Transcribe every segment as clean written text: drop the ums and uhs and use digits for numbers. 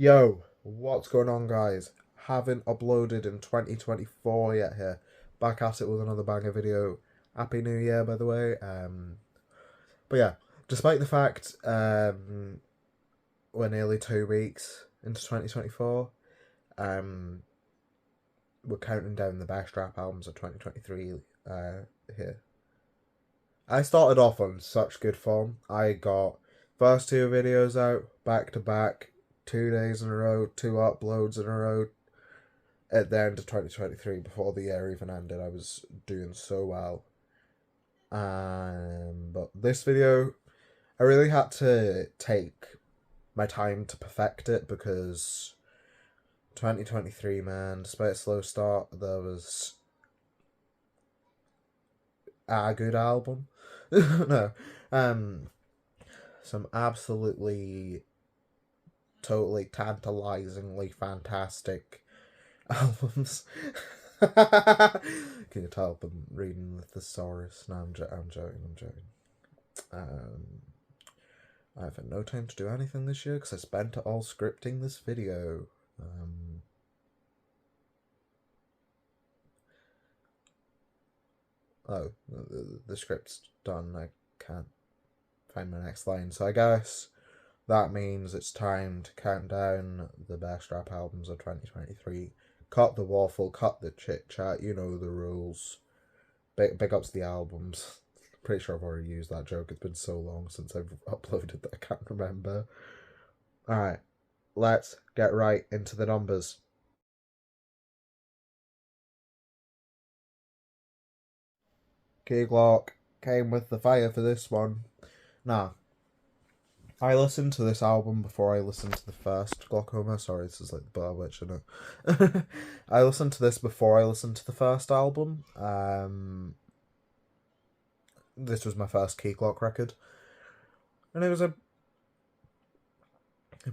Yo, what's going on, guys? Haven't uploaded in 2024 yet here. Back at it with another banger video. Happy New Year, by the way. But yeah, despite the fact we're nearly 2 weeks into 2024, um, we're counting down the best rap albums of 2023 here. I started off on such good form. I got first two videos out back to back, 2 days in a row, two uploads in a row. At the end of 2023, before the year even ended, I was doing so well. But this video, I really had to take my time to perfect it because 2023, man, despite a slow start, there was a good album. No, some absolutely, totally tantalizingly fantastic albums. Can you tell I'm reading the thesaurus? No, I'm joking. I've had no time to do anything this year because I spent it all scripting this video. Oh, the script's done. I can't find my next line, so I guess that means it's time to count down the best rap albums of 2023. Cut the waffle, cut the chit chat, you know the rules. Big ups the albums. Pretty sure I've already used that joke. It's been so long since I've uploaded that I can't remember. Alright, let's get right into the numbers. Key Glock came with the fire for this one. Nah, I listened to this album before I listened to the first Glaucoma. Sorry, this is like the Blair Witch, isn't it? I listened to this before I listened to the first album. This was my first Key Glock record. And it was a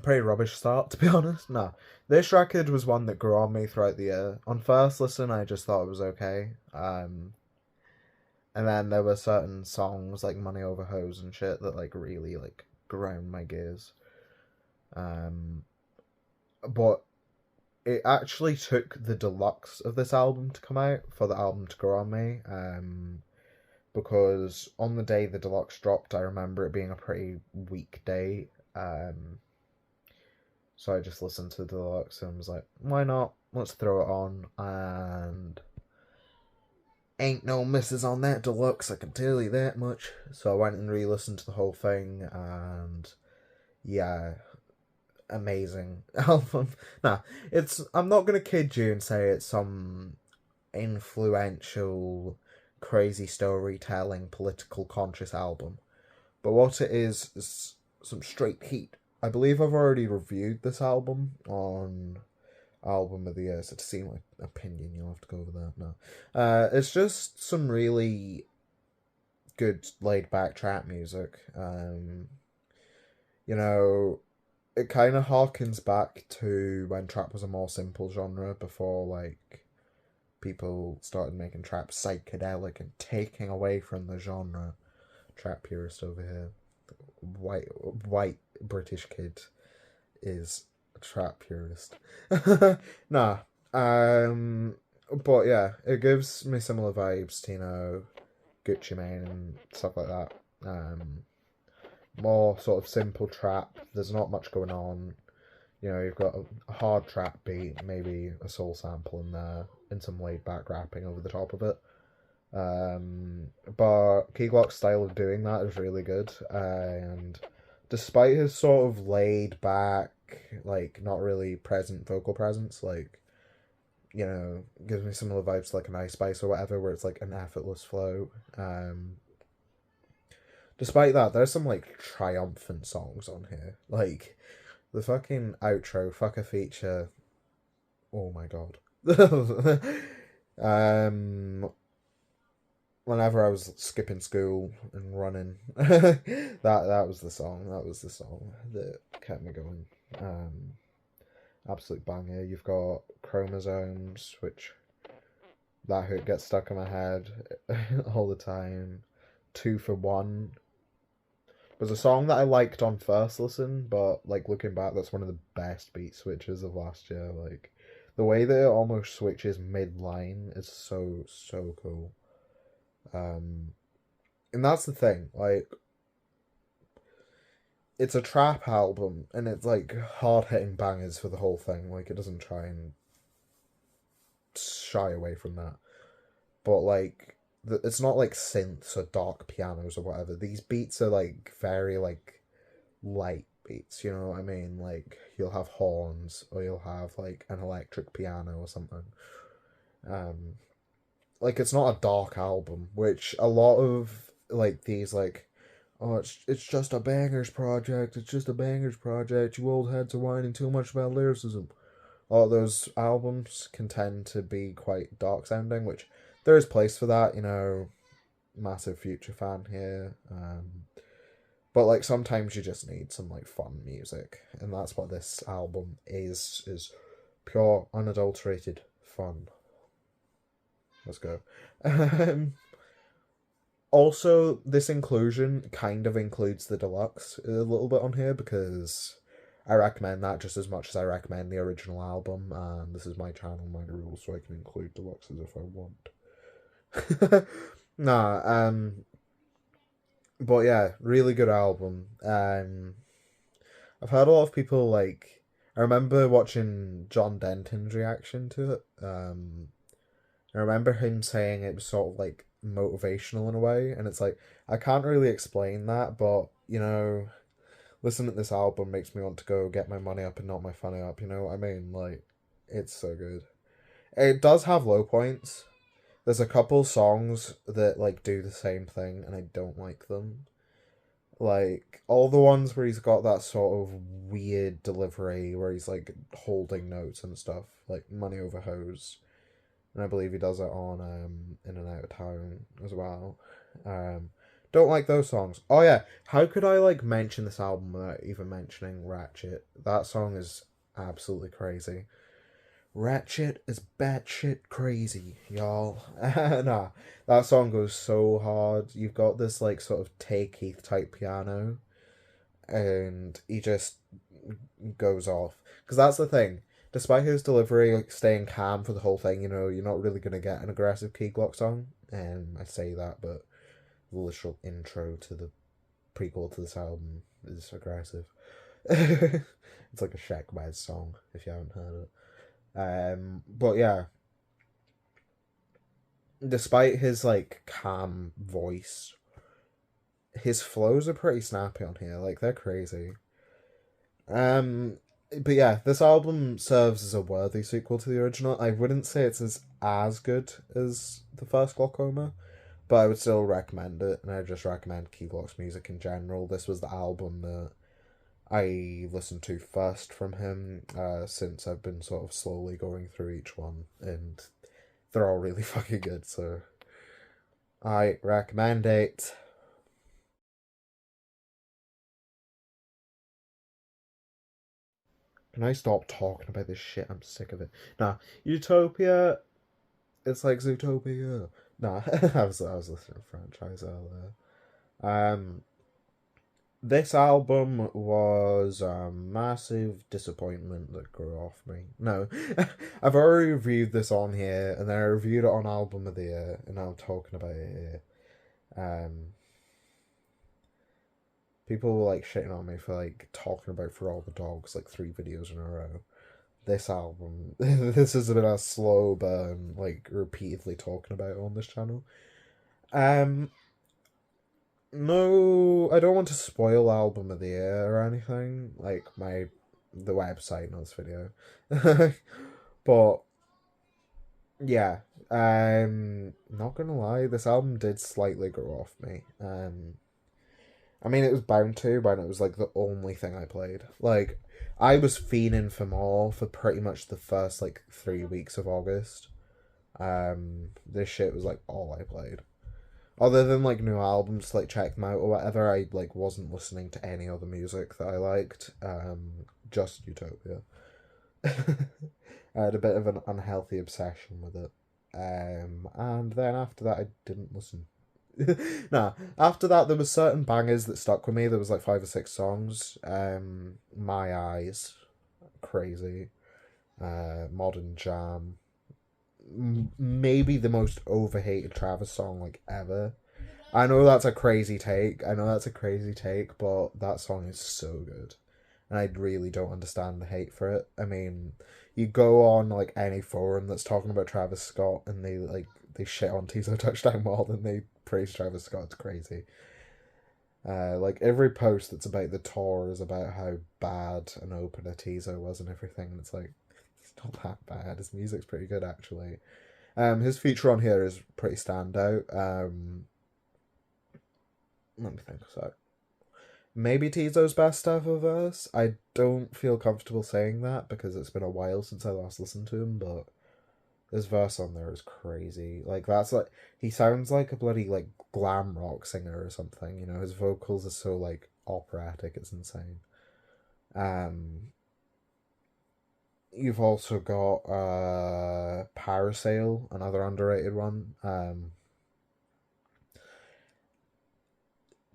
pretty rubbish start, to be honest. No, this record was one that grew on me throughout the year. On first listen, I just thought it was okay. And then there were certain songs like Money Over Hose and shit that like really like ground my gears. But it actually took the deluxe of this album to come out for the album to grow on me. Because on the day the deluxe dropped, I remember it being a pretty weak day. So I just listened to the deluxe and was like, why not? Let's throw it on. And ain't no misses on that deluxe, I can tell you that much. So I went and re-listened to the whole thing, and yeah, amazing album. Nah, I'm not gonna kid you and say it's some influential, crazy storytelling, political conscious album. But what it is some straight heat. I believe I've already reviewed this album on album of the year, so to see my opinion, you'll have to go over that now. It's just some really good laid back trap music. You know, it kind of harkens back to when trap was a more simple genre before like people started making trap psychedelic and taking away from the genre. Trap purist over here, white British kid is a trap purist. Nah, but yeah, it gives me similar vibes to, Gucci Mane and stuff like that. More sort of simple trap. There's not much going on. You've got a hard trap beat, maybe a soul sample in there, and some laid back rapping over the top of it. But Key Glock's style of doing that is really good, and despite his sort of laid back, like not really present vocal presence, like gives me similar vibes to like an Ice Spice or whatever, where it's like an effortless flow. Despite that, there's some like triumphant songs on here, like the fucking outro, fuck a feature. Oh my god. Whenever I was skipping school and running, that was the song. That was the song that kept me going. Absolute banger. You've got Chromosomes, which that hook gets stuck in my head all the time. 2 for 1. was a song that I liked on first listen, but like looking back, that's one of the best beat switches of last year. Like the way that it almost switches mid line is so cool. Um, and that's the thing. Like it's a trap album, and it's like hard hitting bangers for the whole thing. Like it doesn't try and shy away from that. But like it's not like synths or dark pianos or whatever. These beats are like very like light beats, you know what I mean? Like you'll have horns or you'll have like an electric piano or something. Um like it's not a dark album, which a lot of like these like it's just a bangers project, it's just a bangers project, you old heads are whining too much about lyricism. All those albums can tend to be quite dark sounding, which there is place for that, you know, massive Future fan here. But like sometimes you just need some like fun music, and that's what this album is pure, unadulterated fun. Let's go. Also, this inclusion kind of includes the deluxe a little bit on here because I recommend that just as much as I recommend the original album, and this is my channel, my rules, so I can include deluxes if I want. Nah, but yeah, really good album. I've heard a lot of people like. I remember watching John Denton's reaction to it. I remember him saying it was sort of like motivational in a way, and it's like I can't really explain that, but you know, listening to this album makes me want to go get my money up and not my funny up. You know what I mean? Like, it's so good. It does have low points. There's a couple songs that like do the same thing, and I don't like them. Like all the ones where he's got that sort of weird delivery where he's like holding notes and stuff, like Money Over Hose, and I believe he does it on In and Out of Town as well. Don't like those songs. Oh yeah, how could I like mention this album without even mentioning Ratchet? That song is absolutely crazy. Ratchet is batshit crazy, y'all. Nah, that song goes so hard. You've got this like sort of Tay Keith type piano, and he just goes off. Because that's the thing. Despite his delivery like, staying calm for the whole thing, you know, you're not really gonna get an aggressive Key Glock song. And I say that, but the literal intro to the prequel to this album is aggressive. It's like a Sheck Wes song if you haven't heard it. But yeah, despite his like calm voice, his flows are pretty snappy on here. Like they're crazy. Um, but yeah, this album serves as a worthy sequel to the original. I wouldn't say it's as good as the first Glaucoma, but I would still recommend it, and I just recommend Key Glock's music in general. This was the album that I listened to first from him, since I've been sort of slowly going through each one, and they're all really fucking good, so I recommend it. Can I stop talking about this shit? I'm sick of it. Nah, Utopia, it's like Zootopia. Nah, I was listening to franchise earlier. Um, this album was a massive disappointment that grew off me. No, I've already reviewed this on here, and then I reviewed it on Album of the Year, and now I'm talking about it here. Um, People were like shitting on me for like talking about For All the Dogs like 3 videos in a row. This album, this has been a slow burn, like repeatedly talking about it on this channel. Um, no, I don't want to spoil Album of the Year or anything. Like the website, not this video. But yeah, not gonna lie, this album did slightly grow off me. I mean, it was bound to when it was like the only thing I played. Like, I was fiending for more for pretty much the first like 3 weeks of August. This shit was like all I played. Other than like new albums to like check them out or whatever, I like wasn't listening to any other music that I liked. Just Utopia. I had a bit of an unhealthy obsession with it. And then after that, I didn't listen. Nah, after that, there was certain bangers that stuck with me. There was like 5 or 6 songs. My Eyes, crazy. Modern Jam. Maybe the most overhated Travis song like ever. I know that's a crazy take. But that song is so good. And I really don't understand the hate for it. I mean, you go on like any forum that's talking about Travis Scott and they shit on Tizo Touchdown more than they praise Travis Scott. It's crazy. Like every post that's about the tour is about how bad an opener Tizo was and everything. And it's like, it's not that bad. His music's pretty good actually. His feature on here is pretty standout. Let me think. So maybe Tizo's best ever verse. I don't feel comfortable saying that because it's been a while since I last listened to him, but his verse on there is crazy. Like that's like he sounds like a bloody like glam rock singer or something. You know, his vocals are so like operatic. It's insane. Um, you've also got Parasail, another underrated one.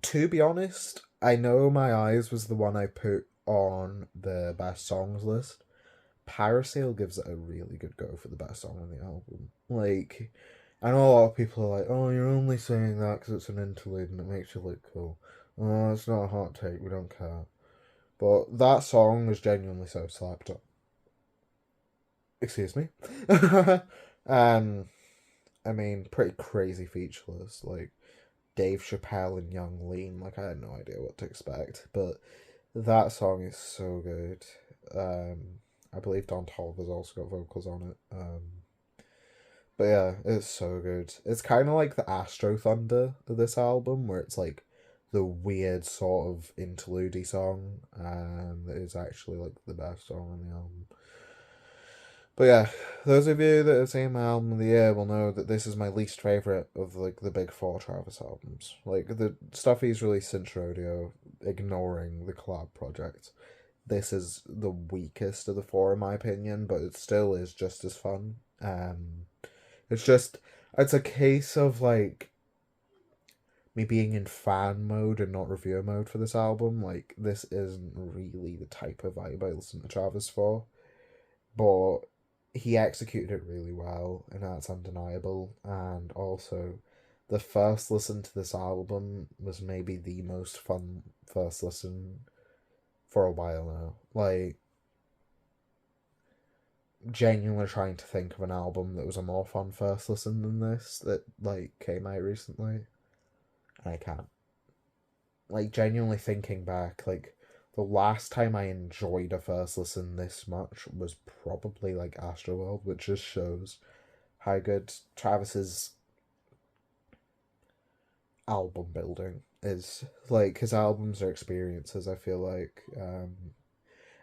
To be honest, I know My Eyes was the one I put on the best songs list. Parasail gives it a really good go for the best song on the album. Like, I know a lot of people are like, oh, you're only saying that because it's an interlude and it makes you look cool. Oh, it's not a hot take, we don't care. But that song is genuinely so slapped up. Excuse me. um, I mean, pretty crazy featureless. Like, Dave Chappelle and Young Lean. Like, I had no idea what to expect. But that song is so good. I believe Don Toliver's also got vocals on it. But yeah, it's so good. It's kind of like the Astro Thunder of this album, where it's like the weird sort of interlude song, that is actually like the best song on the album. But yeah, those of you that have seen my album of the year will know that this is my least favorite of like the big four Travis albums. Like the stuff he's released since Rodeo, ignoring the collab project. This is the weakest of the four in my opinion, but it still is just as fun. It's just it's a case of like me being in fan mode and not reviewer mode for this album. Like this isn't really the type of vibe I listen to Travis for, but he executed it really well, and that's undeniable. And also, the first listen to this album was maybe the most fun first listen for a while now. Like, genuinely trying to think of an album that was a more fun first listen than this that like came out recently. And I can't. Like, genuinely thinking back, like the last time I enjoyed a first listen this much was probably like Astroworld, which just shows how good Travis's album building is. Like his albums are experiences, I feel like. And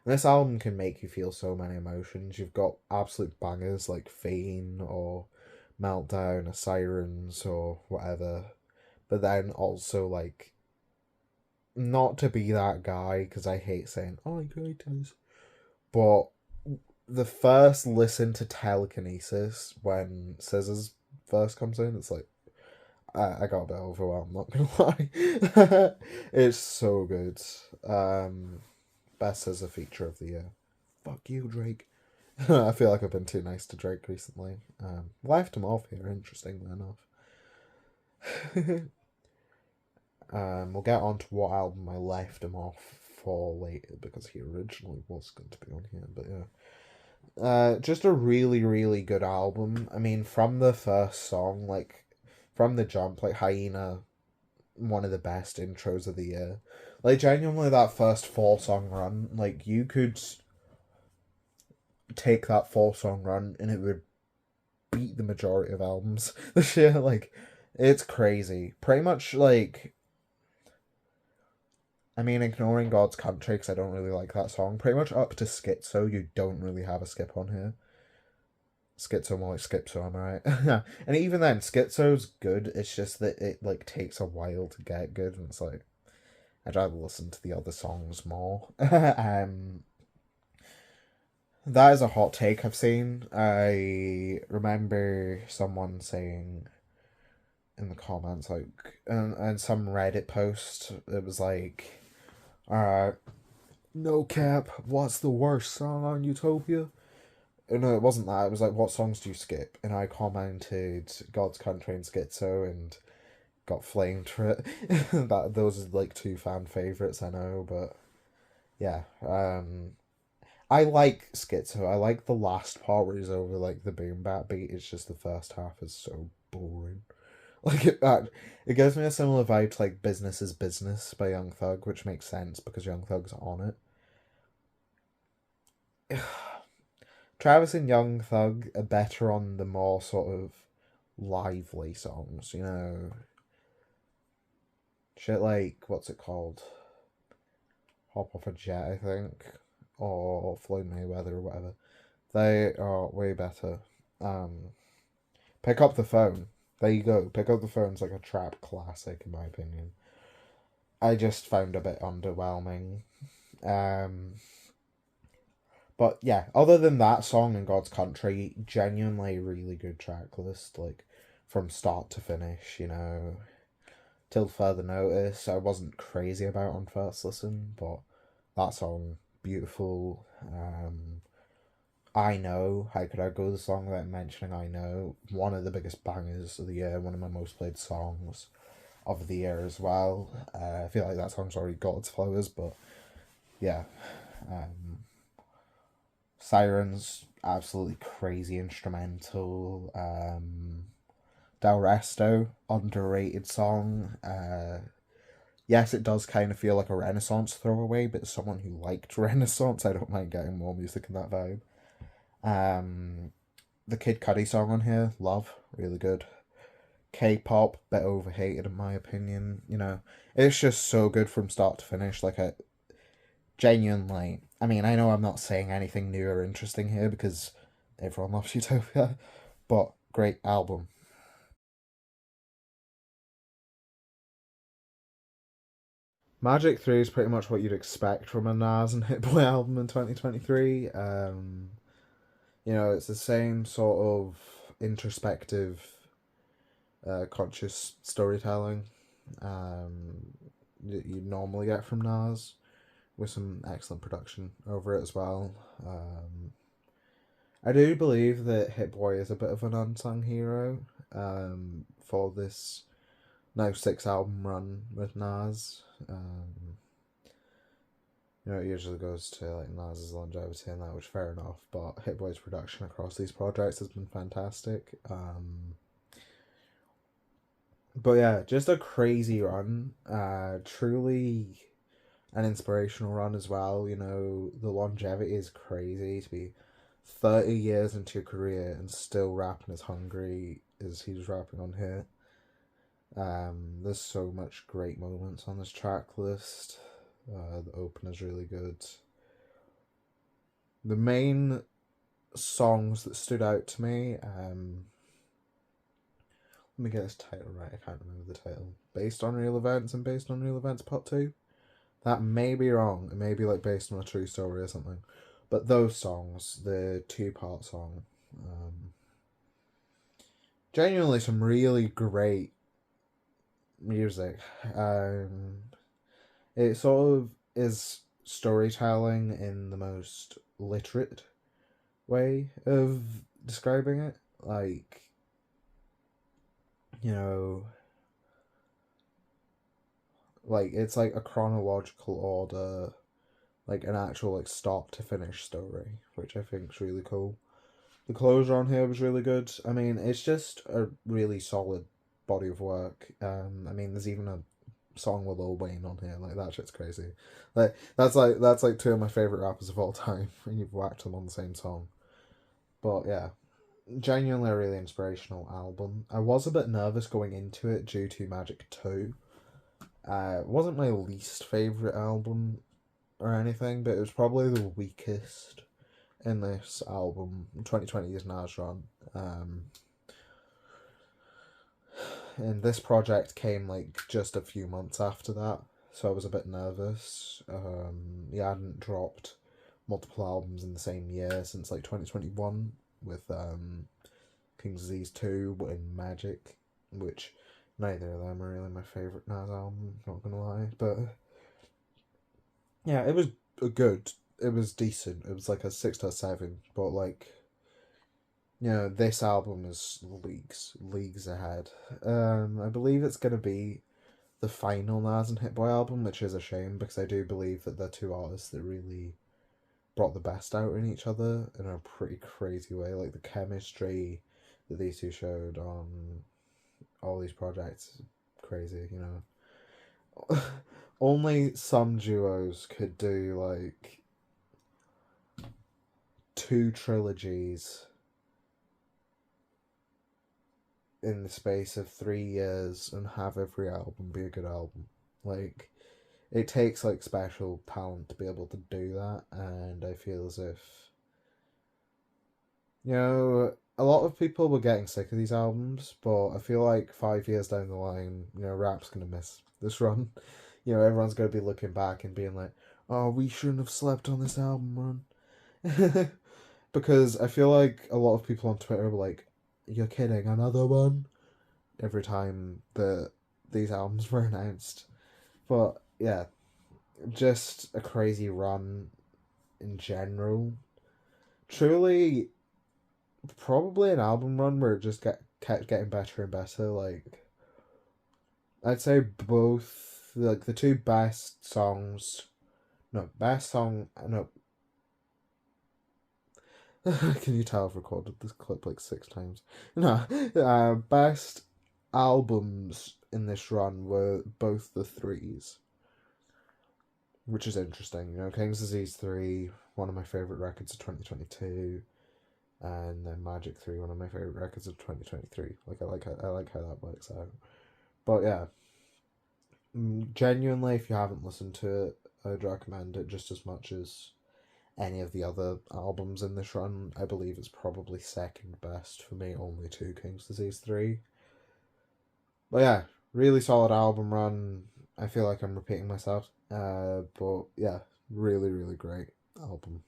this album can make you feel so many emotions. You've got absolute bangers like Fiend or Meltdown or Sirens or whatever. But then also like, not to be that guy because I hate saying, "Oh, great is," but the first listen to Telekinesis when Scissors first comes in, it's like I got a bit overwhelmed. Not gonna lie, it's so good. Best Scissor feature of the year. Fuck you, Drake. I feel like I've been too nice to Drake recently. Left him off here, interestingly enough. We'll get on to what album I left him off for later because he originally was going to be on here, but yeah. Just a really, really good album. I mean, from the first song, like, from the jump, like, Hyena, one of the best intros of the year. Like, genuinely, that first 4 song run, like, you could take that 4 song run and it would beat the majority of albums this year. Like, it's crazy. Pretty much, like, I mean, ignoring God's Country because I don't really like that song. Pretty much up to Schizo, you don't really have a skip on here. Schizo more like Schizo, am I right? Yeah. And even then, Schizo's good. It's just that it like takes a while to get good, and it's like I'd rather listen to the other songs more. That is a hot take I've seen. I remember someone saying in the comments, like, and some Reddit post, it was like, no cap, what's the worst song on Utopia? No, it wasn't that. It was like, what songs do you skip? And I commented God's Country and Schizo and got flamed for it. Those are like two fan favorites, I know, but yeah. I like Schizo. I like the last part where he's over like the boom bap beat. It's just the first half is so boring. Like it gives me a similar vibe to like Business is Business by Young Thug, which makes sense because Young Thug's on it. Travis and Young Thug are better on the more sort of lively songs, you know. Shit like, what's it called? Hop Off a Jet, I think. Or Floyd Mayweather or whatever. They are way better. Pick Up the Phone. There you go. Pick Up the Phone's like a trap classic in my opinion. I just found a bit underwhelming. But yeah, other than that song and God's Country, genuinely really good track list, like from start to finish, you know. Till Further Notice, I wasn't crazy about on first listen, but that song, beautiful. I Know, How Could I Go, the song that I'm mentioning, I Know, one of the biggest bangers of the year, one of my most played songs of the year as well. I feel like that song's already got its flowers, but yeah. Sirens, absolutely crazy instrumental. Del Resto, underrated song. Yes, it does kind of feel like a Renaissance throwaway, but as someone who liked Renaissance, I don't mind getting more music in that vibe. The Kid Cudi song on here, Love, really good. K-pop, bit overhated in my opinion. You know, it's just so good from start to finish. Like a genuinely, I mean, I know I'm not saying anything new or interesting here because everyone loves Utopia, but great album. Magic 3 is pretty much what you'd expect from a Nas and Hit Boy album in 2023. You know, it's the same sort of introspective, conscious storytelling that you normally get from Nas, with some excellent production over it as well. I do believe that Hit Boy is a bit of an unsung hero for this now 6 album run with Nas. You know, it usually goes to like Nas's longevity and that, which fair enough, but Hit Boy's production across these projects has been fantastic. But yeah, just a crazy run. Truly an inspirational run as well. You know, the longevity is crazy to be 30 years into your career and still rapping as hungry as he was rapping on here. There's so much great moments on this track list. The opener's really good. The main songs that stood out to me, let me get this title right, I can't remember the title. Based on Real Events and Based on Real Events Part 2? That may be wrong. It may be like based on a true story or something. But those songs, the 2-part song, genuinely some really great music. It sort of is storytelling in the most literate way of describing it. Like, you know, like it's like a chronological order, like an actual like start to finish story, which I think is really cool. The closure on here was really good. I mean, it's just a really solid body of work. I mean, there's even a song with Lil Wayne on here. Like that shit's crazy. Like that's like two of my favorite rappers of all time, and you've whacked them on the same song. But yeah, genuinely a really inspirational album. I was a bit nervous going into it due to Magic 2. It wasn't my least favorite album or anything, but it was probably the weakest in this album, 2020's Nas run. And this project came like just a few months after that, so I was a bit nervous. He hadn't dropped multiple albums in the same year since like 2021 with King's Disease 2 and Magic, which Neither of them are really my favourite Nas album, not gonna lie. But yeah, it was good. It was decent. It was like a 6 to 7. But like, this album is leagues ahead. I believe it's gonna be the final Nas and Hit Boy album, which is a shame because I do believe that they're two artists that really brought the best out in each other in a pretty crazy way. Like the chemistry that these two showed on all these projects, crazy. Only some duos could do like 2 trilogies in the space of 3 years and have every album be a good album. Like, it takes like special talent to be able to do that, and I feel as if a lot of people were getting sick of these albums, but I feel like 5 years down the line, rap's gonna miss this run. Everyone's gonna be looking back and being like, "Oh, we shouldn't have slept on this album run," because I feel like a lot of people on Twitter were like, "You're kidding, another one?" every time that these albums were announced. But yeah, just a crazy run in general. Truly, probably an album run where it just kept getting better and better. Like, I'd say both, like the two best songs. No, best song. No. Can you tell I've recorded this clip like 6 times? No, best albums in this run were both the threes, which is interesting. King's Disease 3, one of my favourite records of 2022, and then Magic 3, one of my favourite records of 2023. Like, I like how that works out. But yeah, genuinely, if you haven't listened to it, I'd recommend it just as much as any of the other albums in this run. I believe it's probably second best for me, only to King's Disease 3. But yeah, really solid album run. I feel like I'm repeating myself. But yeah, really, really great album.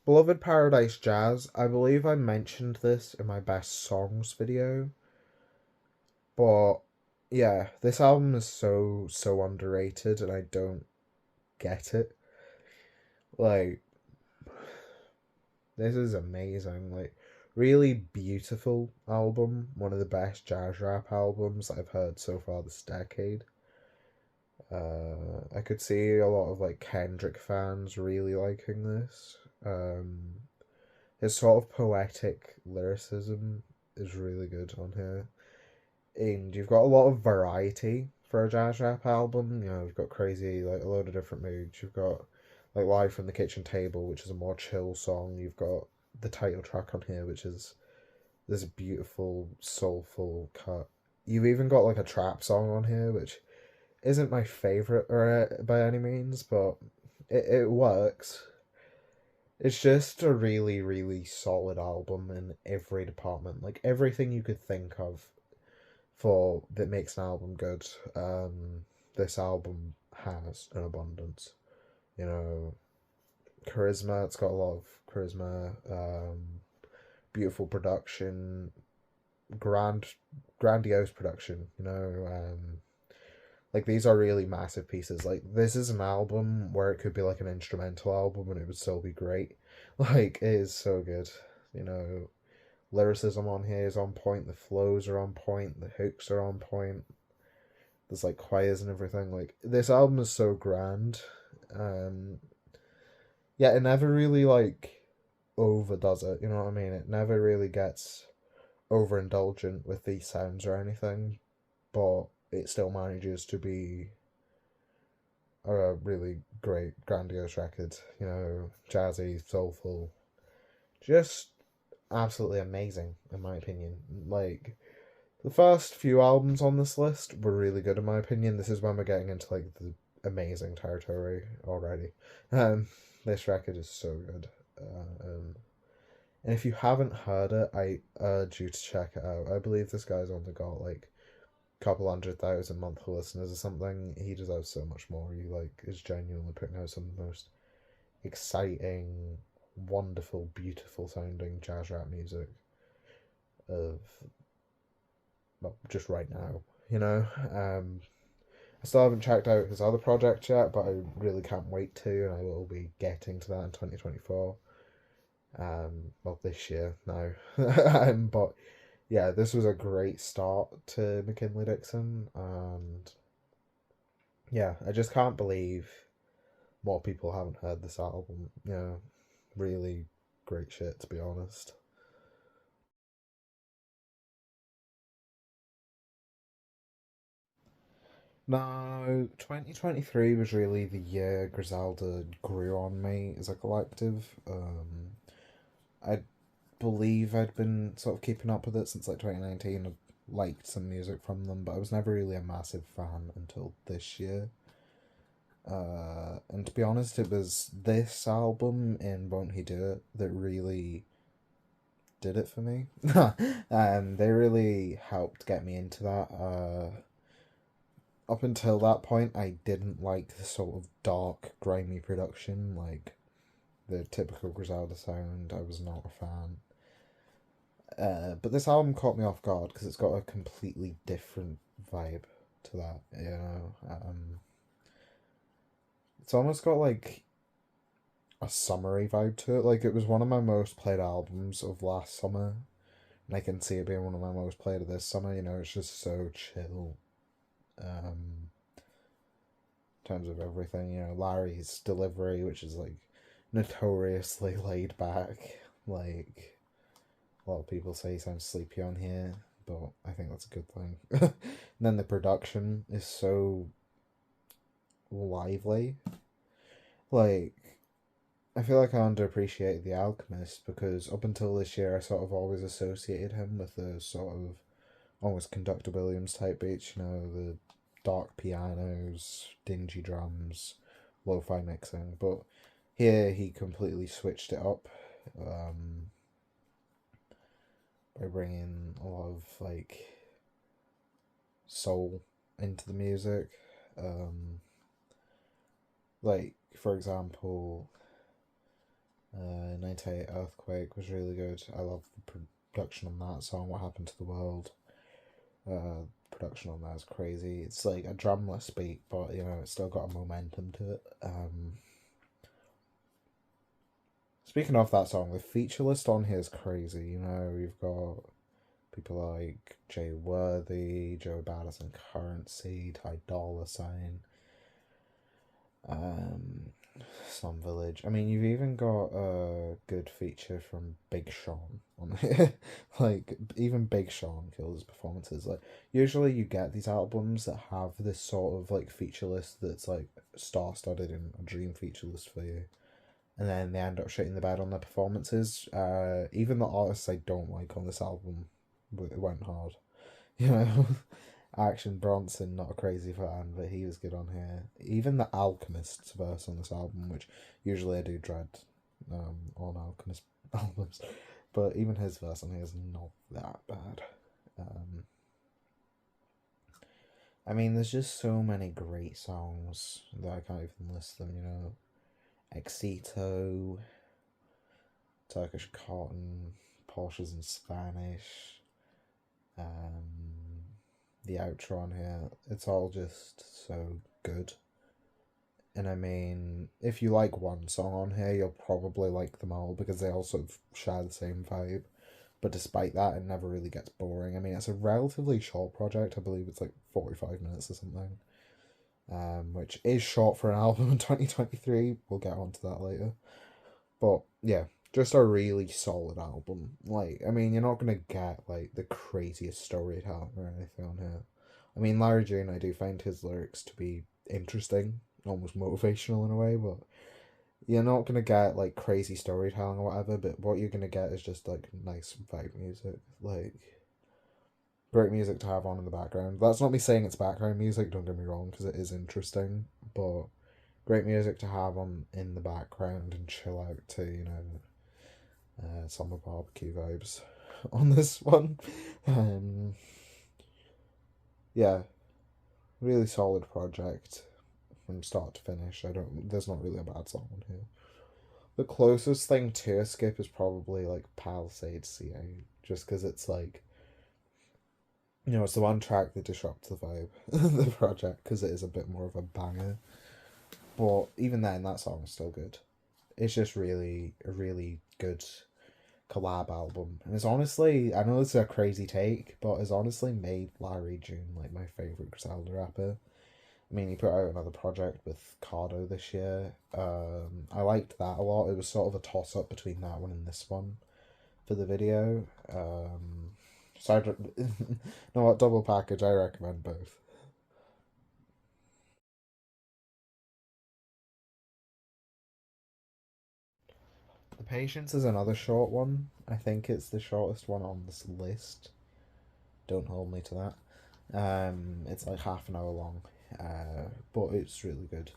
Beloved Paradise Jazz. I believe I mentioned this in my best songs video. But yeah, this album is so underrated and I don't get it. Like, this is amazing. Like, really beautiful album. One of the best jazz rap albums I've heard so far this decade. I could see a lot of like Kendrick fans really liking this. His sort of poetic lyricism is really good on here, and you've got a lot of variety for a jazz rap album. You've got crazy, like a load of different moods. You've got like Live from the Kitchen Table, which is a more chill song. You've got the title track on here, which is this beautiful, soulful cut. You've even got like a trap song on here, which isn't my favorite or by any means, but it works. It's just a really, really solid album in every department. Like everything you could think of for that makes an album good, this album has an abundance. You know, charisma. It's got a lot of charisma. Beautiful production, grandiose production. Like these are really massive pieces. Like this is an album where it could be like an instrumental album and it would still be great. Like it is so good. You know, lyricism on here is on point. The flows are on point. The hooks are on point. There's like choirs and everything. Like this album is so grand. Yeah, it never really like overdoes it. You know what I mean? It never really gets overindulgent with these sounds or anything, but it still manages to be a really great, grandiose record. Jazzy, soulful, just absolutely amazing, in my opinion. Like, the first few albums on this list were really good, in my opinion. This is when we're getting into, like, the amazing territory already. This record is so good. And if you haven't heard it, I urge you to check it out. I believe this guy's only got, like, couple 100,000 monthly listeners or something. He deserves so much more. He is genuinely putting out some of the most exciting, wonderful, beautiful sounding jazz rap music of, well, just right now, you know. I still haven't checked out his other project yet, but I really can't wait to, and I will be getting to that in 2024. Well, this year now. But yeah, this was a great start to McKinley Dixon, and yeah, I just can't believe more people haven't heard this album. Yeah, really great shit, to be honest. No, 2023 was really the year Griselda grew on me as a collective. I believe I'd been sort of keeping up with it since like 2019. I liked some music from them, but I was never really a massive fan until this year. And to be honest, it was this album in Won't He Do It that really did it for me. They really helped get me into that. Up until that point, I didn't like the sort of dark, grimy production, like the typical Griselda sound. I was not a fan. But this album caught me off guard because it's got a completely different vibe to that, you know. It's almost got like a summery vibe to it. Like, it was one of my most played albums of last summer, and I can see it being one of my most played of this summer. You know, it's just so chill. In terms of everything, you know, Larry's delivery, which is like notoriously laid back. Like, a lot of people say he sounds sleepy on here, but I think that's a good thing. And then the production is so lively. Like, I feel like I underappreciated The Alchemist because up until this year, I sort of always associated him with the sort of almost Conductor Williams type beats, you know, the dark pianos, dingy drums, lo-fi mixing. But here he completely switched it up by bringing a lot of like soul into the music. Like, for example, 98 Earthquake was really good. I love the production on that song, What Happened to the World. Production on that is crazy. It's like a drumless beat, but you know, it's still got a momentum to it. Speaking of that song, the feature list on here is crazy. You know, we've got people like Jay Worthy, Joe Badass and Currency, Ty Dolla Sign, Slum Village. I mean, you've even got a good feature from Big Sean on here. Like, even Big Sean kills his performances. Like, usually you get these albums that have this sort of like feature list that's like star-studded and a dream feature list for you, and then they end up shitting the bed on their performances. Even the artists I don't like on this album, it went hard. You know, Action Bronson, not a crazy fan, but he was good on here. Even the Alchemist's verse on this album, which usually I do dread on Alchemist albums, but even his verse on here is not that bad. I mean, there's just so many great songs that I can't even list them, you know. Exito, Turkish Cotton, Porsches in Spanish, the outro on here, it's all just so good. And I mean, if you like one song on here, you'll probably like them all because they all sort of share the same vibe. But despite that, it never really gets boring. I mean, it's a relatively short project. I believe it's like 45 minutes or something. Which is short for an album in 2023. We'll get onto that later. But yeah, just a really solid album. Like, I mean, you're not gonna get like the craziest storytelling or anything on here. I mean, Larry June, I do find his lyrics to be interesting, almost motivational in a way, but you're not gonna get like crazy storytelling or whatever. But what you're gonna get is just like nice vibe music, like great music to have on in the background. That's not me saying it's background music. Don't get me wrong, because it is interesting, but great music to have on in the background and chill out to, you know, summer barbecue vibes on this one. Yeah, really solid project from start to finish. There's not really a bad song on here. The closest thing to a skip is probably like Palisade CA, just because it's like, it's the one track that disrupts the vibe of the project because it is a bit more of a banger. But even then, that song is still good. It's just really a really good collab album, and it's honestly, I know this is a crazy take, but it's honestly made Larry June like my favorite Griselda rapper. I mean, he put out another project with Cardo this year. I liked that a lot. It was sort of a toss up between that one and this one for the video. So I don't know what, double package. I recommend both. The Patience is another short one. I think it's the shortest one on this list. Don't hold me to that. It's like half an hour long, but it's really good.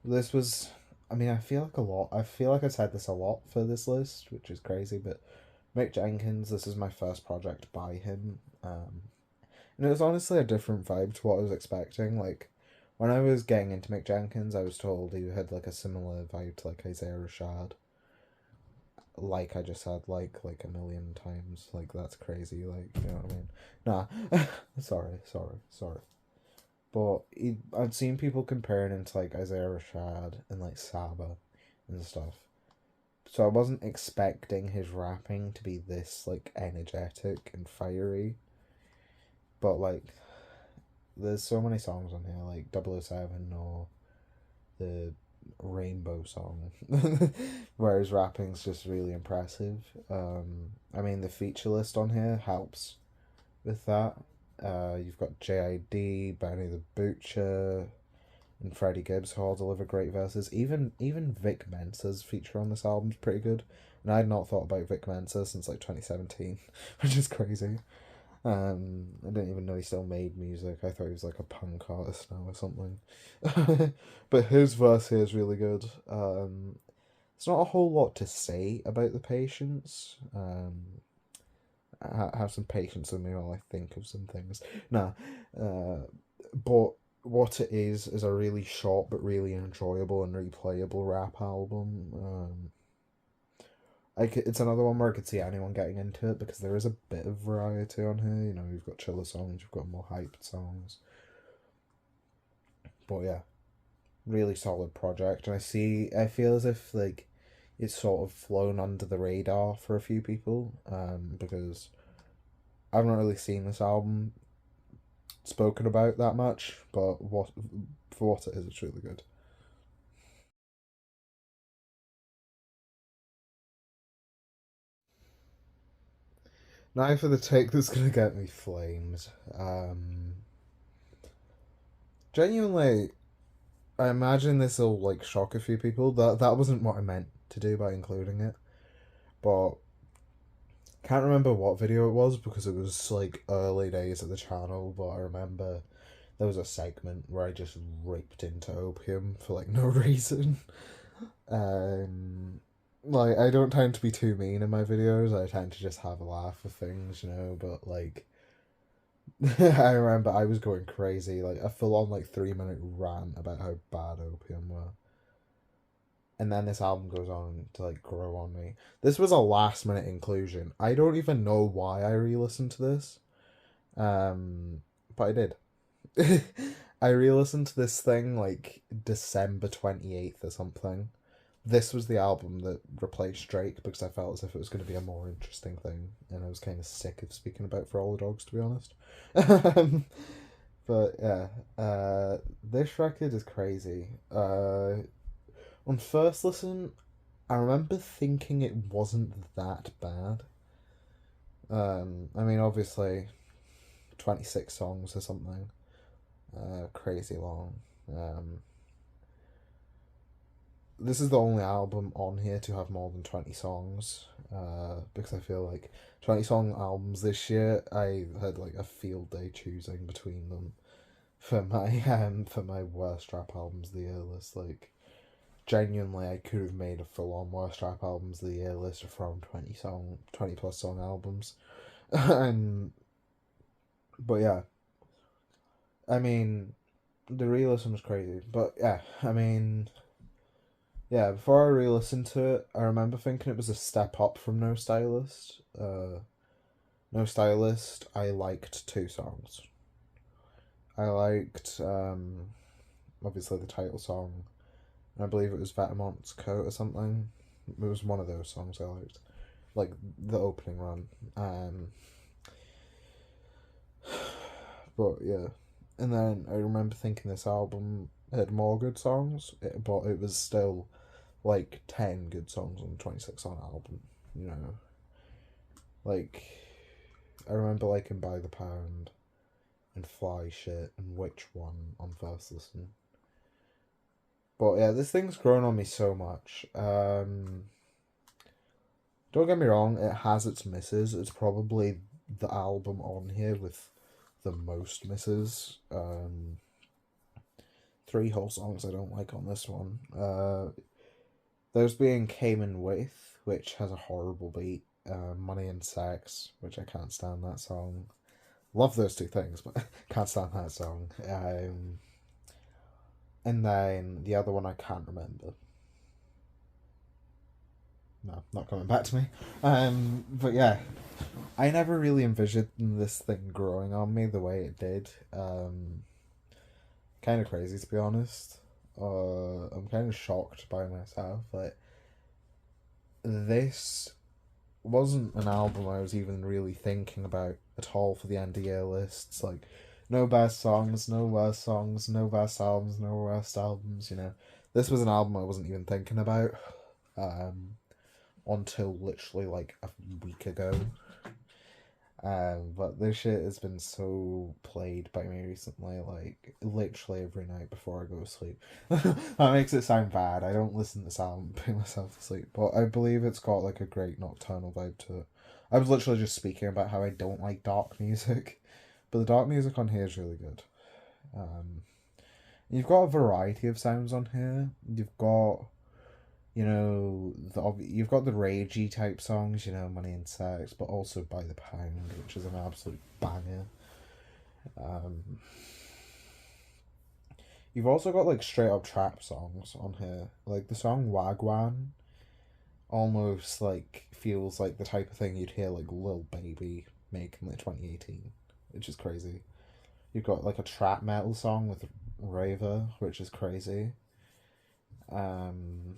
This was, I mean, I feel like a lot. I feel like I said this a lot for this list, which is crazy. But Mick Jenkins, this is my first project by him, and it was honestly a different vibe to what I was expecting. Like when I was getting into Mick Jenkins, I was told he had like a similar vibe to like Isaiah Rashad. Like I just said, like a million times. Like that's crazy. Like you know what I mean? Nah, sorry. But I'd seen people comparing him to like Isaiah Rashad and like Saba and stuff. So I wasn't expecting his rapping to be this like energetic and fiery. But like there's so many songs on here, like 007 or the Rainbow song, where his rapping's just really impressive. I mean, the feature list on here helps with that. You've got JID, Benny the Butcher, and Freddie Gibbs who all deliver great verses. Even Vic Mensa's feature on this album's pretty good. And I'd not thought about Vic Mensa since like 2017, which is crazy. I didn't even know he still made music. I thought he was like a punk artist now or something. But his verse here is really good. It's not a whole lot to say about the Patience. Have some patience with me while I think of some things. Nah, but what it is a really short but really enjoyable and replayable rap album. It's another one where I could see anyone getting into it because there is a bit of variety on here. You've got chiller songs, you've got more hyped songs. But yeah, really solid project. And I feel as if like it's sort of flown under the radar for a few people, because I've not really seen this album spoken about that much. But for what it is, it's really good. Now for the take that's gonna get me flamed. Genuinely, I imagine this will like shock a few people. That wasn't what I meant to do by including it, but can't remember what video it was because it was like early days of the channel. But I remember there was a segment where I just ripped into opium for like no reason. Um, like I don't tend to be too mean in my videos. I tend to just have a laugh with things. But like, I remember I was going crazy, like a full on like 3 minute rant about how bad opium were. And then this album goes on to like grow on me. This was a last minute inclusion. I don't even know why I re-listened to this, but I did. I re-listened to this thing like December 28th or something. This was the album that replaced Drake because I felt as if it was going to be a more interesting thing, and I was kind of sick of speaking about For All the Dogs, to be honest. But yeah, this record is crazy. On first listen, I remember thinking it wasn't that bad. I mean, obviously, 26 songs or something, crazy long. Um, this is the only album on here to have more than 20 songs, because I feel like 20 song albums this year, I had like a field day choosing between them for my worst rap albums of the year list. Like, genuinely, I could have made a full on worst rap albums of the year list from 20 plus song albums. And but yeah, I mean, the re-listen was crazy. But yeah, I mean, Yeah, before I re-listened to it, I remember thinking it was a step up from No Stylist. No Stylist, I liked two songs. I liked, obviously, the title song, and I believe it was Vetamont's Coat or something. It was one of those songs I liked. Like, the opening run. But, yeah. And then I remember thinking this album had more good songs, but it was still like 10 good songs on the 26 song album, you know. Like, I remember liking By the Pound and Fly Shit and Which One on first listen. But yeah, this thing's grown on me so much. Don't get me wrong, it has its misses. It's probably the album on here with the most misses. Three whole songs I don't like on this one. Those being Cayman With, which has a horrible beat. Money and Sex, which I can't stand that song. Love those two things, but can't stand that song. And then the other one I can't remember. No, not coming back to me. But yeah, I never really envisioned this thing growing on me the way it did. Kind of crazy, to be honest. I'm kind of shocked by myself. Like, this wasn't an album I was even really thinking about at all for the end of year lists. Like, no best songs, no worst songs, no best albums, no worst albums, you know. This was an album I wasn't even thinking about until literally like a week ago. But this shit has been so played by me recently, like literally every night before I go to sleep. That makes it sound bad. I don't listen to this album to put myself to sleep, but I believe it's got like a great nocturnal vibe to it. I was literally just speaking about how I don't like dark music, but the dark music on here is really good. You've got a variety of sounds on here. You've got, you know, you've got the ragey type songs, you know, Money and Sex, but also By the Pound, which is an absolute banger. You've also got like straight up trap songs on here, like the song Wagwan. Almost like feels like the type of thing you'd hear like Lil Baby make in like 2018, which is crazy. You've got like a trap metal song with Raver, which is crazy. And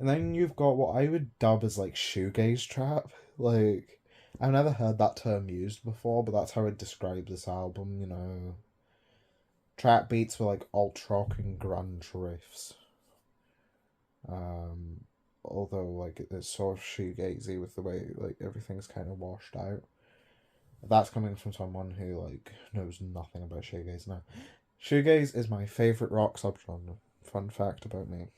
then you've got what I would dub as like shoegaze trap. Like, I've never heard that term used before, but that's how I'd describe this album, you know. Trap beats with like alt rock and grunge riffs. Although like it's sort of shoegazy with the way like everything's kind of washed out. That's coming from someone who like knows nothing about shoegaze now. Shoegaze is my favourite rock subgenre. Fun fact about me.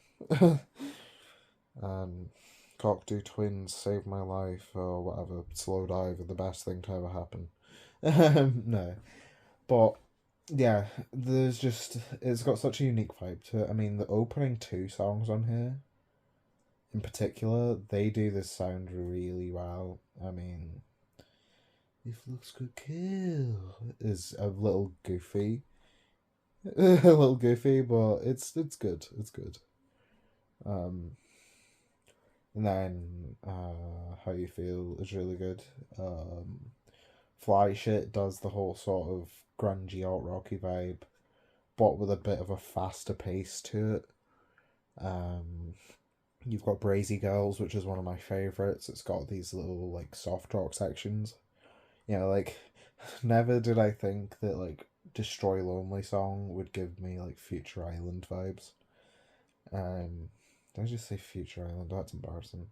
Cockatoo Twins saved my life or whatever. Slow Dive are the best thing to ever happen. No, but yeah, it's got such a unique vibe to it. I mean, the opening two songs on here, in particular, they do this sound really well. I mean, if looks could kill is a little goofy, a little goofy, but it's good. It's good. And then How You Feel is really good. Fly Shit does the whole sort of grungy alt rocky vibe, but with a bit of a faster pace to it. You've got Brazy Girls, which is one of my favourites. It's got these little like soft rock sections. You know, like never did I think that like Destroy Lonely Song would give me like Future Island vibes. Did I just say Future Island? That's embarrassing.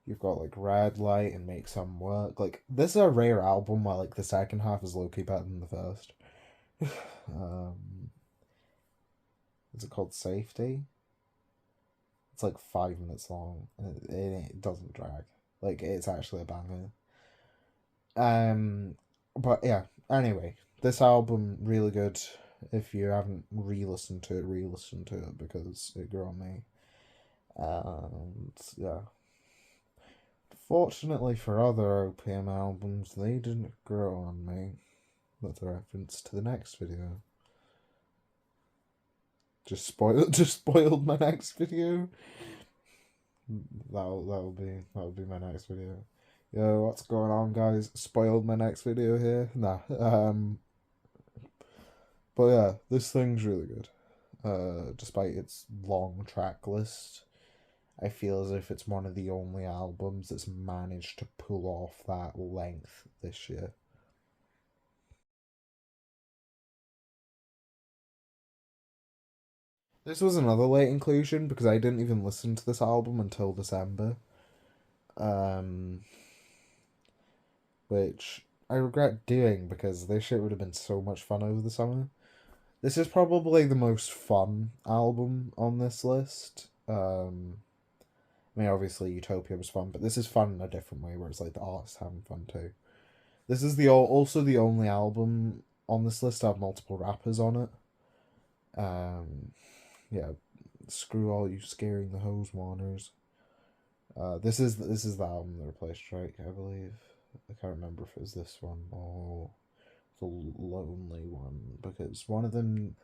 You've got like Red Light and Make Some Work. Like, this is a rare album where like the second half is low-key better than the first. Is it called Safety? It's like 5 minutes long. It doesn't drag. Like, it's actually a banger. But yeah, anyway, this album really good. If you haven't re-listened to it because it grew on me. And yeah. Fortunately for other OPM albums, they didn't grow on me. That's a reference to the next video. Just spoiled my next video. That'll be my next video. Yo, what's going on, guys? Spoiled my next video here. Nah. But yeah, this thing's really good. Despite its long track list, I feel as if it's one of the only albums that's managed to pull off that length this year. This was another late inclusion because I didn't even listen to this album until December. Um, which I regret doing because this shit would have been so much fun over the summer. This is probably the most fun album on this list. I mean, obviously Utopia was fun, but this is fun in a different way, where it's like the artists having fun too. This is also the only album on this list to have multiple rappers on it. Yeah, screw all you scaring the hose warners. This is the album that replaced Drake, I believe. I can't remember if it was this one or the Lonely one, because one of them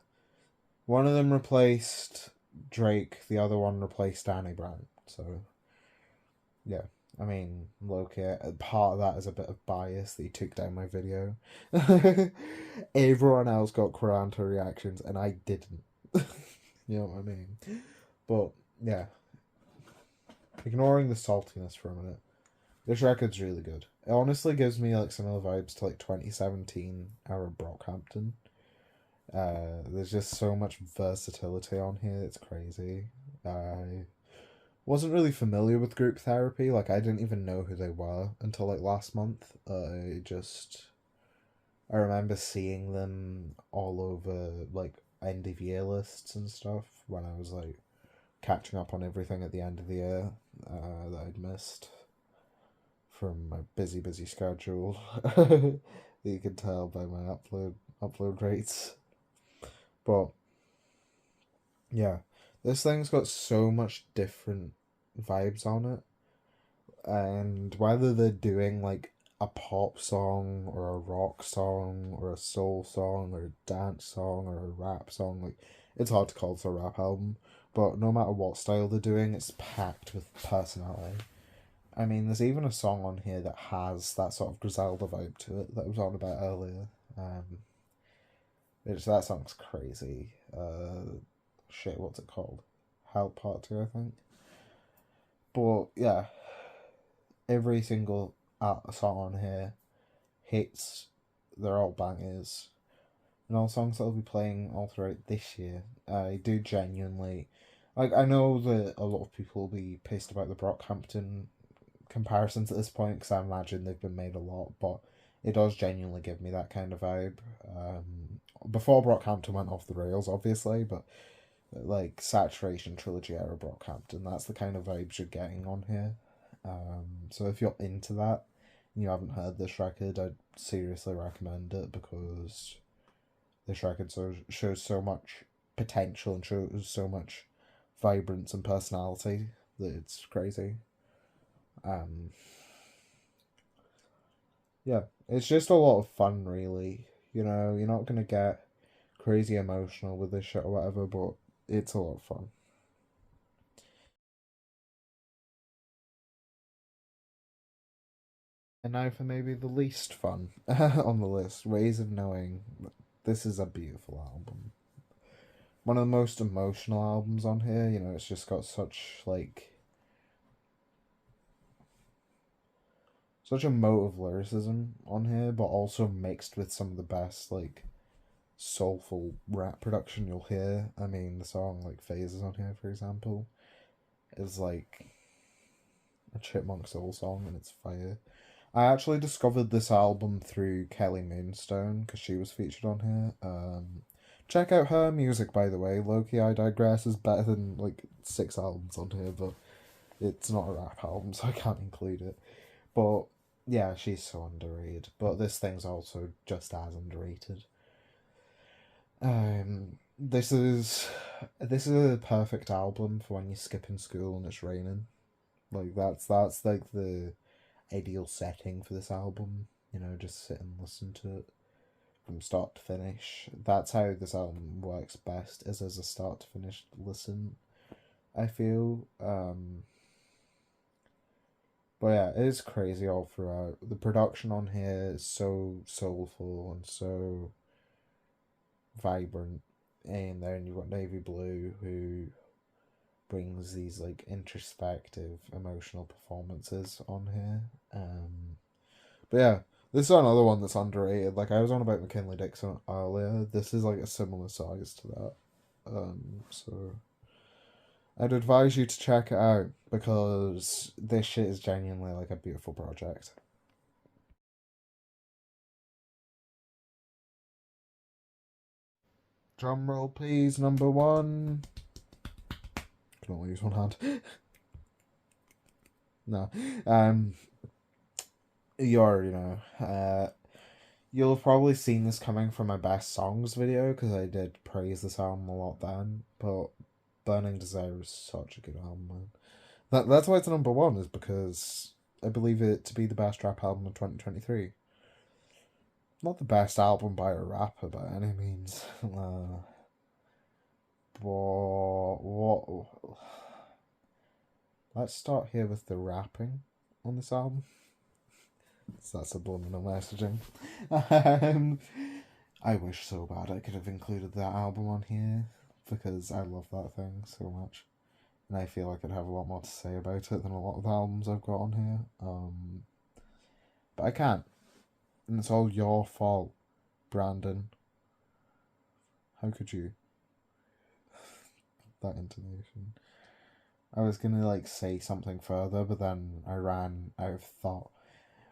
replaced Drake, the other one replaced Danny Brown. So yeah, I mean, look, part of that is a bit of bias that he took down my video. Everyone else got Quaranta reactions, and I didn't. You know what I mean? But yeah, ignoring the saltiness for a minute, this record's really good. It honestly gives me like similar vibes to like 2017 era Brockhampton. There's just so much versatility on here. It's crazy. I wasn't really familiar with Group Therapy. Like, I didn't even know who they were until like last month. I remember seeing them all over like end of year lists and stuff when I was like catching up on everything at the end of the year that I'd missed from my busy schedule. That you can tell by my upload rates. But yeah, this thing's got so much different vibes on it, and whether they're doing like a pop song or a rock song or a soul song or a dance song or a rap song, like, it's hard to call this a rap album, but no matter what style they're doing, it's packed with personality. I mean, there's even a song on here that has that sort of Griselda vibe to it that I was on about earlier. That song's crazy. Shit, what's it called? Help Part 2, I think. But yeah, every single song on here hits. They're all bangers. And all songs that I'll be playing all throughout this year, I do genuinely. Like, I know that a lot of people will be pissed about the Brockhampton comparisons at this point, because I imagine they've been made a lot, but it does genuinely give me that kind of vibe. Before Brockhampton went off the rails, obviously, but like Saturation Trilogy era Brockhampton, that's the kind of vibes you're getting on here. So if you're into that and you haven't heard this record, I'd seriously recommend it, because this record shows so much potential and shows so much vibrance and personality that it's crazy. Yeah, it's just a lot of fun, really. You know, you're not gonna get crazy emotional with this shit or whatever, but it's a lot of fun. And now for maybe the least fun on the list, Ways of Knowing. This is a beautiful album. One of the most emotional albums on here, you know, it's just got such a moat of lyricism on here, but also mixed with some of the best soulful rap production you'll hear. I mean, the song like Phases on here, for example, is like a Chipmunk Soul song, and it's fire. I actually discovered this album through Kelly Moonstone because she was featured on here. Check out her music, by the way. Loki, I Digress is better than like 6 albums on here, but it's not a rap album, so I can't include it. But yeah, she's so underrated. But this thing's also just as underrated. This is a perfect album for when you're skipping school and it's raining. Like that's like the ideal setting for this album. You know, just sit and listen to it from start to finish. That's how this album works best, is as a start to finish listen, I feel. But yeah, it is crazy all throughout. The production on here is so soulful and so vibrant. And then you've got Navy Blue, who brings these like introspective, emotional performances on here. But yeah, this is another one that's underrated. Like I was on about McKinley Dixon earlier. This is like a similar size to that. So I'd advise you to check it out because this shit is genuinely like a beautiful project. Drum roll, please. Number one. Can only use one hand. No. You already know. You'll have probably seen this coming from my best songs video because I did praise this album a lot then. But Burning Desire is such a good album, man. That's why it's number one, is because I believe it to be the best rap album of 2023. Not the best album by a rapper by any means. What? Let's start here with the rapping on this album. So that's subliminal messaging. I wish so bad I could have included that album on here because I love that thing so much. And I feel like I'd have a lot more to say about it than a lot of the albums I've got on here. But I can't. And it's all your fault, Brandon. How could you? That intonation. I was gonna like say something further, but then I ran out of thought.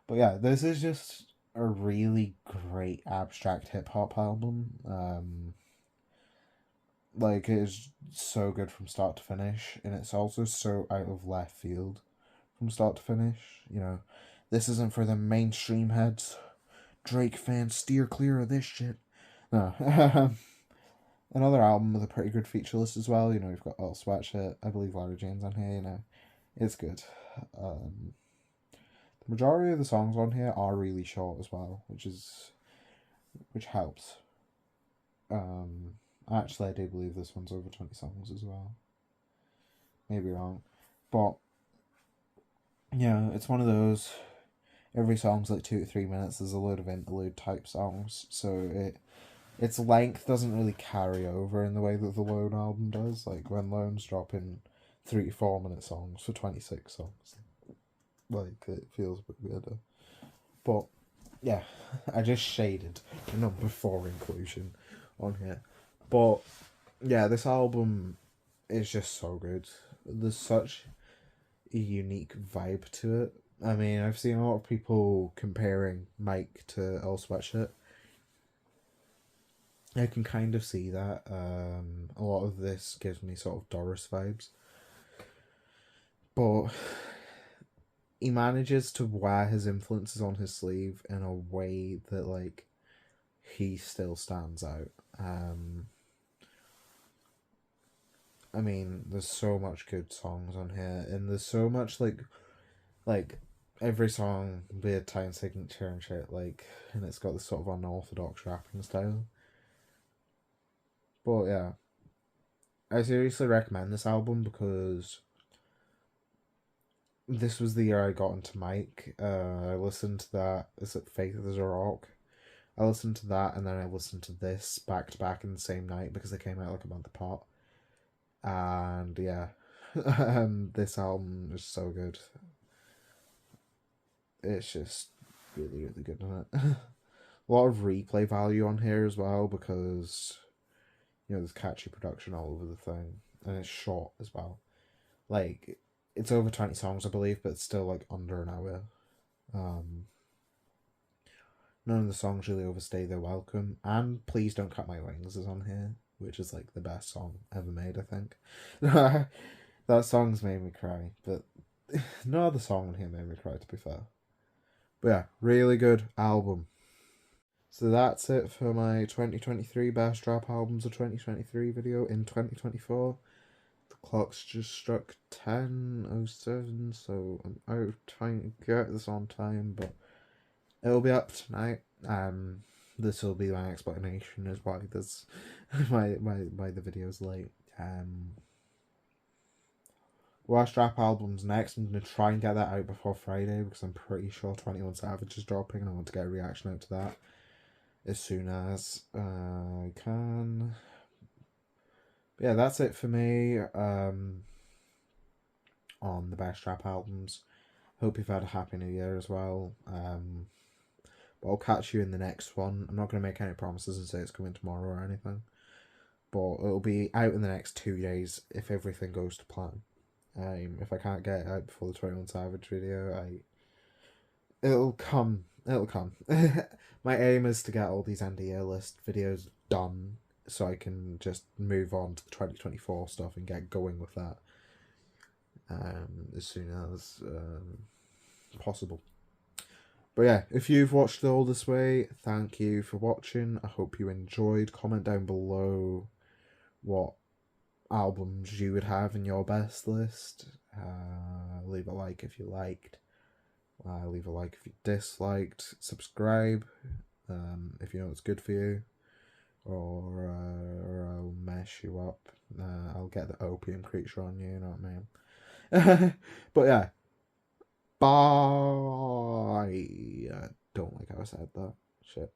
But yeah, this is just a really great abstract hip hop album. Like it is so good from start to finish, and it's also so out of left field from start to finish. You know, this isn't for the mainstream heads. Drake fans, steer clear of this shit. No. Another album with a pretty good feature list as well. You know, you've got Earl Sweatshirt. I believe Larry Jane's on here. You know, it's good. The majority of the songs on here are really short as well, which helps. Actually, I do believe this one's over 20 songs as well. Maybe wrong, but yeah, it's one of those. Every song's like 2 to 3 minutes. There's a load of interlude type songs, so its length doesn't really carry over in the way that the Lone album does. Like when Lone's dropping 3 to 4 minute songs for 26 songs, like it feels a bit weirder. But yeah, I just shaded the number 4 inclusion on here. But yeah, this album is just so good. There's such a unique vibe to it. I mean, I've seen a lot of people comparing Mike to Earl Sweatshirt. I can kind of see that. A lot of this gives me sort of Doris vibes. But he manages to wear his influences on his sleeve in a way that, like, he still stands out. I mean, there's so much good songs on here, and there's so much, like, every song be a time signature and shit, like, and it's got this sort of unorthodox rapping style. But yeah, I seriously recommend this album because this was the year I got into Mike. I listened to that. Is it Faith is a Rock? I listened to that and then I listened to this back to back in the same night because they came out like a month apart. And yeah, this album is so good. It's just really, really good, isn't it? A lot of replay value on here as well because, you know, there's catchy production all over the thing. And it's short as well. Like, it's over 20 songs, I believe, but it's still like under an hour. None of the songs really overstay their welcome. And Please Don't Cut My Wings is on here, which is like the best song ever made, I think. That song's made me cry, but no other song on here made me cry, to be fair. But yeah, really good album. So that's it for my 2023 Best Rap Albums of 2023 video in 2024. The clock's just struck 10:07, so I'm out trying to get this on time, but it'll be up tonight. this will be my explanation as why this why the video's late. Worst rap albums next. I'm gonna try and get that out before Friday because I'm pretty sure 21 Savage is dropping and I want to get a reaction out to that as soon as I can. But yeah, that's it for me on the best rap albums. Hope you've had a happy new year as well. But I'll catch you in the next one. I'm not going to make any promises and say it's coming tomorrow or anything. But it'll be out in the next 2 days if everything goes to plan. If I can't get it out before the 21 Savage video, it'll come. It'll come. My aim is to get all these NDA list videos done so I can just move on to the 2024 stuff and get going with that as soon as possible. But yeah, if you've watched all this way, thank you for watching. I hope you enjoyed. Comment down below what albums you would have in your best list. Leave a like if you liked. Leave a like if you disliked. Subscribe if you know it's good for you. Or I'll mess you up. I'll get the opium creature on you, you know what I mean? But yeah. Bye. I don't like how I said that. Shit.